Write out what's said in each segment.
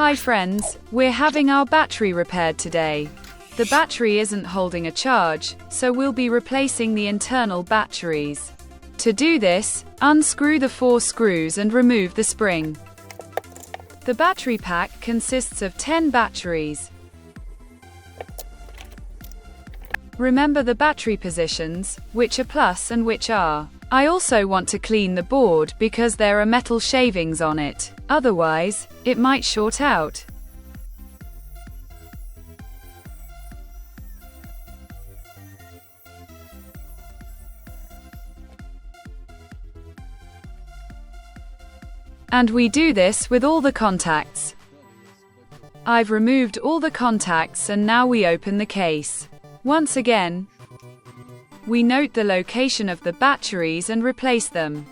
Hi friends, we're having our battery repaired today. The battery isn't holding a charge, so we'll be replacing the internal batteries. To do this, unscrew the 4 screws and remove the spring. The battery pack consists of 10 batteries. Remember the battery positions, which are plus and which are. I also want to clean the board because there are metal shavings on it. Otherwise, it might short out. And we do this with all the contacts. I've removed all the contacts and now we open the case. Once again, we note the location of the batteries and replace them.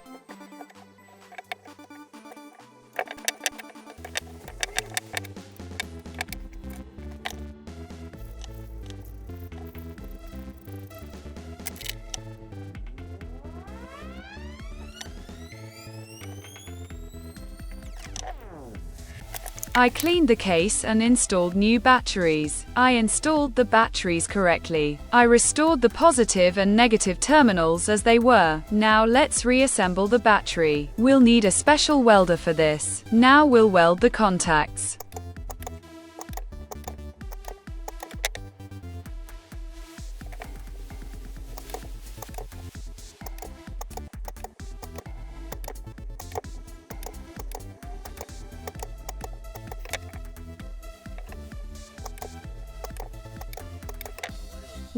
I cleaned the case and installed new batteries. I installed the batteries correctly. I restored the positive and negative terminals as they were. Now let's reassemble the battery. We'll need a special welder for this. Now we'll weld the contacts.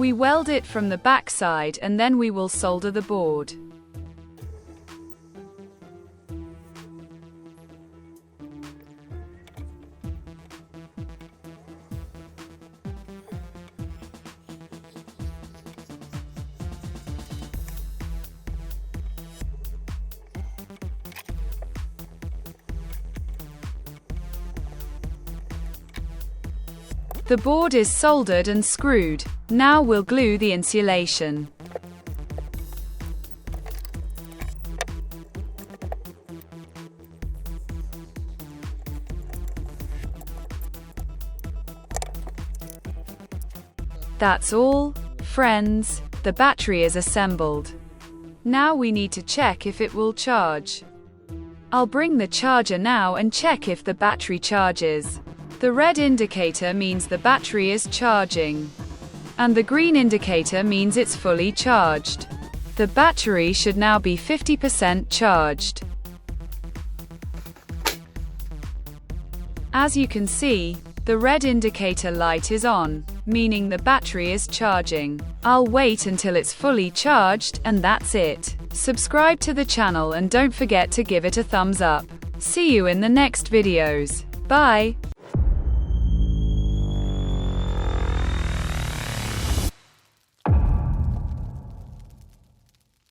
We weld it from the back side and then we will solder the board. The board is soldered and screwed. Now we'll glue the insulation. That's all, friends. The battery is assembled. Now we need to check if it will charge. I'll bring the charger now and check if the battery charges. The red indicator means the battery is charging, and the green indicator means it's fully charged. The battery should now be 50% charged. As you can see, the red indicator light is on, meaning the battery is charging. I'll wait until it's fully charged, and that's it. Subscribe to the channel and don't forget to give it a thumbs up. See you in the next videos. Bye.